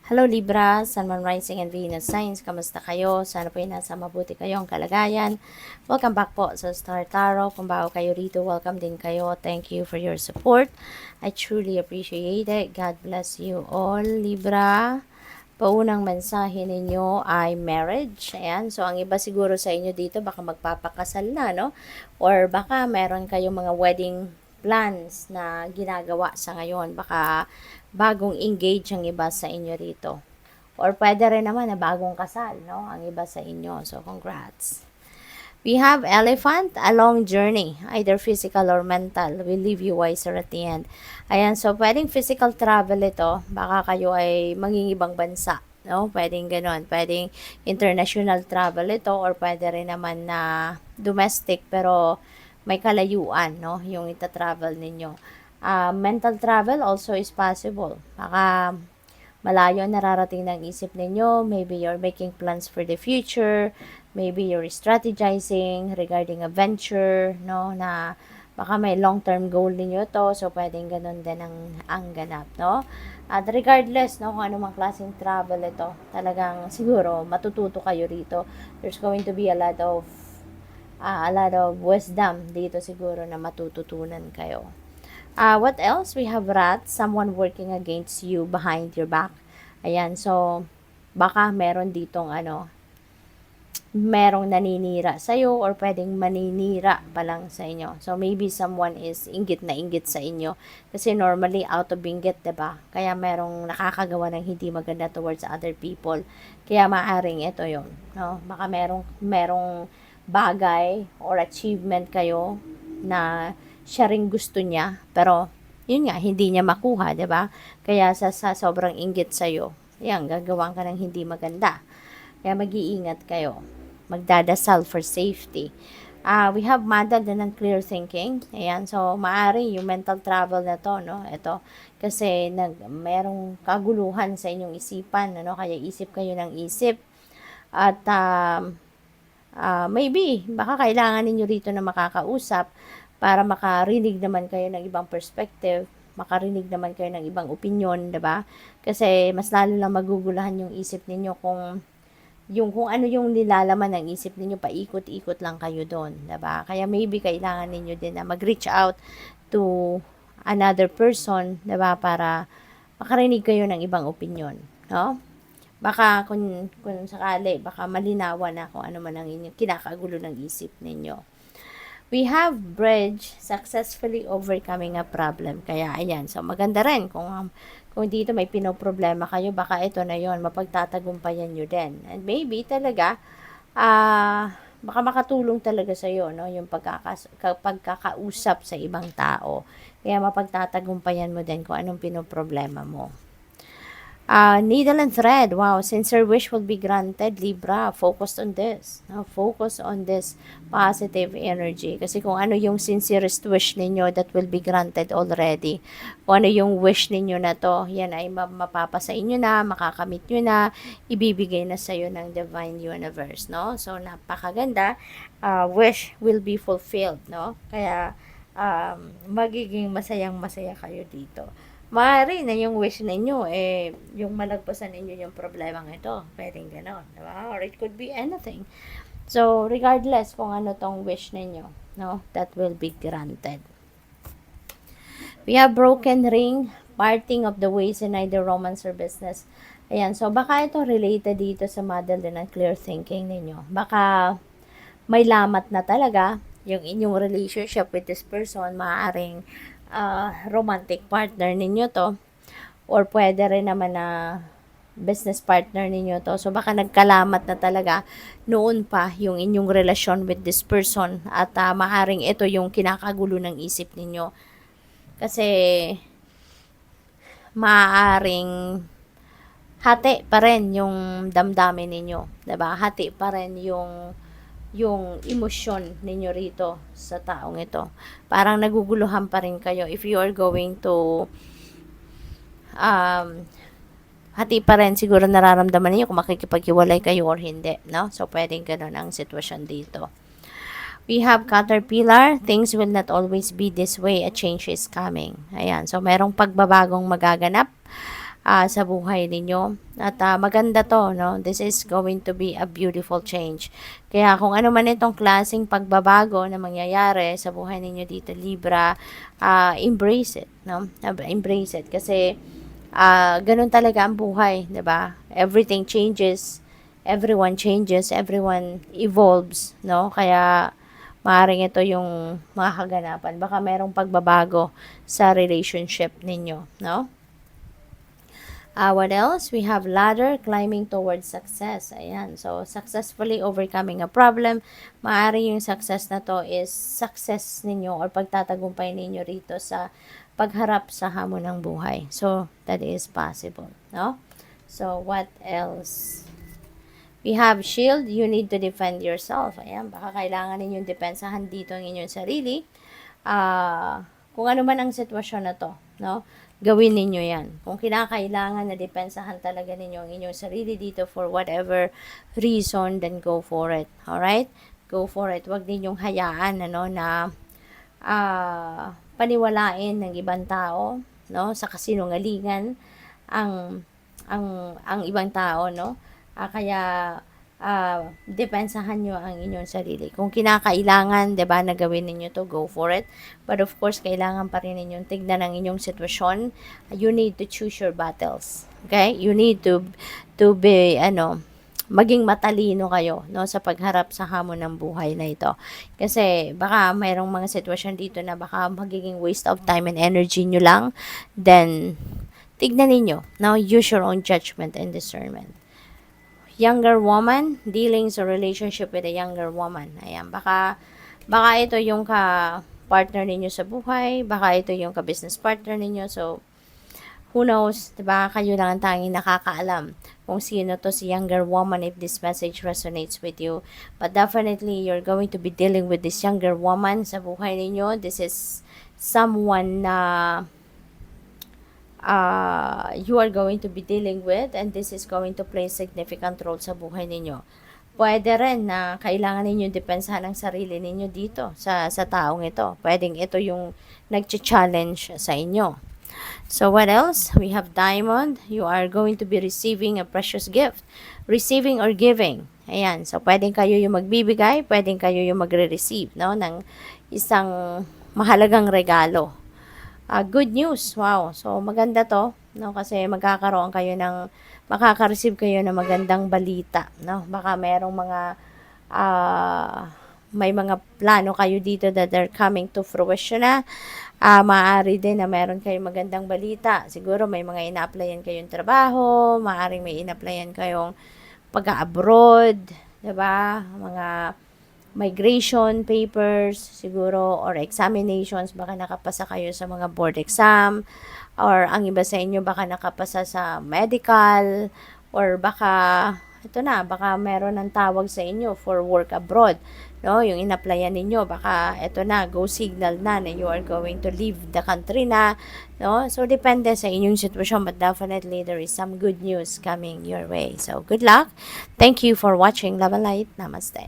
Hello Libra, Sun, Moon, Rising, and Venus Signs. Kamusta kayo? Sana po ay nasa mabuti kayong kalagayan. Welcome back po sa Star Tarot. Kung bago kayo rito, welcome din kayo. Thank you for your support. I truly appreciate it. God bless you all, Libra. Paunang mensahe ninyo ay marriage. Ayan. So, ang iba siguro sa inyo dito, baka magpapakasal na, no? Or baka meron kayong mga wedding plans na ginagawa sa ngayon. Baka bagong engage ang iba sa inyo rito. Or pwede rin naman na bagong kasal, no? Ang iba sa inyo. So, congrats. We have Elephant, a long journey, either physical or mental, will leave you wiser at the end. Ayan, so pwedeng physical travel ito, baka kayo ay mangingibang bansa, no? Pwedeng ganon, pwedeng international travel ito, or pwede rin naman na domestic, pero may kalayuan, no? Yung ita-travel ninyo. Mental travel also is possible. Baka malayo nararating ng isip ninyo, maybe you're making plans for the future, maybe you're strategizing regarding a venture, no, na baka may long-term goal ninyo to, so pwedeng ganun din ang ganap, no? At regardless, no, kung anumang klaseng travel ito, talagang siguro matututo kayo rito. There's going to be a lot of wisdom dito siguro na matututunan kayo. What else? We have rat, someone working against you behind your back. Ayan, so baka meron ditong merong naninira sa'yo or pwedeng maninira pa lang sa inyo. So, maybe someone is inggit na inggit sa inyo. Kasi normally, out of inggit, diba? Kaya merong nakakagawa ng hindi maganda towards other people. Kaya maaring ito yon, no? Baka merong bagay or achievement kayo na siya ring gusto niya, pero yun nga, hindi niya makuha, diba? Kaya sa sobrang inggit sa'yo, yan, gagawan ka ng hindi maganda. Kaya mag-iingat kayo. Magdadasal for safety. We have madal din ng clear thinking. Ayan, so maaari yung mental travel na to, no? Ito, kasi merong kaguluhan sa inyong isipan, ano? Kaya isip kayo ng isip. At maybe, baka kailangan ninyo rito na makakausap para makarinig naman kayo ng ibang perspective, makarinig naman kayo ng ibang opinion, 'di ba? Kasi mas lalo lang magugulahan yung isip ninyo kung ano yung nilalaman ng isip ninyo, paikot-ikot lang kayo doon, 'di ba? Kaya maybe kailangan ninyo din na mag-reach out to another person, 'di ba, para makarinig kayo ng ibang opinion, no? Baka kung sakali, baka malinawan na kung ano man ang inyong kinakagulo ng isip ninyo. We have bridge, successfully overcoming a problem. Kaya ayan, so maganda rin kung dito may pinoproblema kayo, baka ito na yon, mapagtatagumpayan nyo din. And maybe talaga, baka makatulong talaga sa iyo, no, yung pagkakausap sa ibang tao. Kaya mapagtatagumpayan mo din kung anong pinoproblema mo. Needle and thread. Wow, sincere wish will be granted, Libra. Focus on this. No? Focus on this positive energy. Kasi kung ano yung sincerest wish ninyo, that will be granted already. Kung ano yung wish ninyo na to, yan ay mapapasa inyo na, makakamit nyo na, ibibigay na sa'yo ng Divine Universe, no? So, napakaganda. Wish will be fulfilled, no? Kaya, magiging masayang-masaya kayo dito. Maaari na yung wish ninyo, yung malagpasan ninyo yung problemang ito. Pwedeng ganon, diba? Or it could be anything. So, regardless kung ano tong wish ninyo, no, that will be granted. We have broken ring, parting of the ways in either romance or business. Ayan, so baka ito related dito sa model din ng clear thinking ninyo. Baka may lamat na talaga yung inyong relationship with this person, maaaring romantic partner ninyo to, or pwede rin naman na business partner ninyo to. So, baka nagkalamat na talaga noon pa yung inyong relasyon with this person, at maaaring ito yung kinakagulo ng isip ninyo. Kasi, maaaring hati pa rin yung damdamin ninyo. Diba? Hati pa rin yung emosyon ninyo rito sa taong ito. Parang naguguluhan pa rin kayo if you are going to hati pa rin siguro nararamdaman niyo kung makikipaghiwalay kayo or hindi, no? So, pwedeng ganun ang sitwasyon dito. We have Caterpillar, things will not always be this way, a change is coming. Ayan, so merong pagbabagong magaganap. sa buhay ninyo. At maganda to, no? This is going to be a beautiful change. Kaya kung ano man itong klaseng pagbabago na mangyayari sa buhay ninyo dito, Libra, embrace it, no? Embrace it. Kasi, ganun talaga ang buhay, 'di ba? Everything changes, everyone changes, everyone evolves, no? Kaya, maaaring ito yung mga kaganapan. Baka merong pagbabago sa relationship ninyo, no? What else? We have ladder climbing towards success. Ayan. So, successfully overcoming a problem. Maaari yung success na to is success ninyo or pagtatagumpay ninyo rito sa pagharap sa hamon ng buhay. So, that is possible. No? So, what else? We have shield. You need to defend yourself. Ayan. Baka kailangan ninyong depensahan dito ang inyong sarili. Kung ano man ang sitwasyon na to, no? Gawin ninyo yan. Kung kinakailangan na depensahan talaga ninyo ang inyong sarili dito for whatever reason, then go for it. Alright? Go for it. Huwag ninyong hayaan, na paniwalain ng ibang tao, no? Sa kasinungalingan ang ibang tao, no? Kaya depensahan nyo ang inyong sarili. Kung kinakailangan, 'di ba, na gawin ninyo to, go for it. But of course, kailangan pa rin ninyong tignan ang inyong sitwasyon. You need to choose your battles. Okay? You need to be maging matalino kayo, no, sa pagharap sa hamon ng buhay na ito. Kasi baka mayroong mga sitwasyon dito na baka magiging waste of time and energy nyo lang. Then tignan ninyo. Now, use your own judgment and discernment. Younger woman, dealings or relationship with a younger woman. Ayan, baka ito yung ka-partner ninyo sa buhay, baka ito yung ka-business partner ninyo. So, who knows, diba? Kayo lang ang tanging nakakaalam kung sino to si younger woman if this message resonates with you. But definitely, you're going to be dealing with this younger woman sa buhay ninyo. This is someone na you are going to be dealing with, and this is going to play a significant role sa buhay ninyo. Pwede rin na kailangan ninyo depensahan ang sarili ninyo dito sa taong ito. Pwedeng ito yung nag-challenge sa inyo. So what else? We have diamond. You are going to be receiving a precious gift. Receiving or giving. Ayan. So pwedeng kayo yung magbibigay, pwedeng kayo yung magre-receive, no, ng isang mahalagang regalo. Good news. Wow. So, maganda to, no? Kasi makaka-receive kayo ng magandang balita, no? Baka merong may mga plano kayo dito that are coming to fruition na. Maaari din na meron kayong magandang balita. Siguro may mga ina-applyan kayong trabaho, maaaring may ina-applyan kayong pag-abroad, 'di ba? Mga migration papers siguro or examinations, baka nakapasa kayo sa mga board exam, or ang iba sa inyo baka nakapasa sa medical, or baka meron ng tawag sa inyo for work abroad, no, yung in-applyan ninyo, baka ito na, go signal na you are going to leave the country na, no. So depende sa inyong sitwasyon, but definitely there is some good news coming your way. So good luck. Thank you for watching. Love and light. Namaste.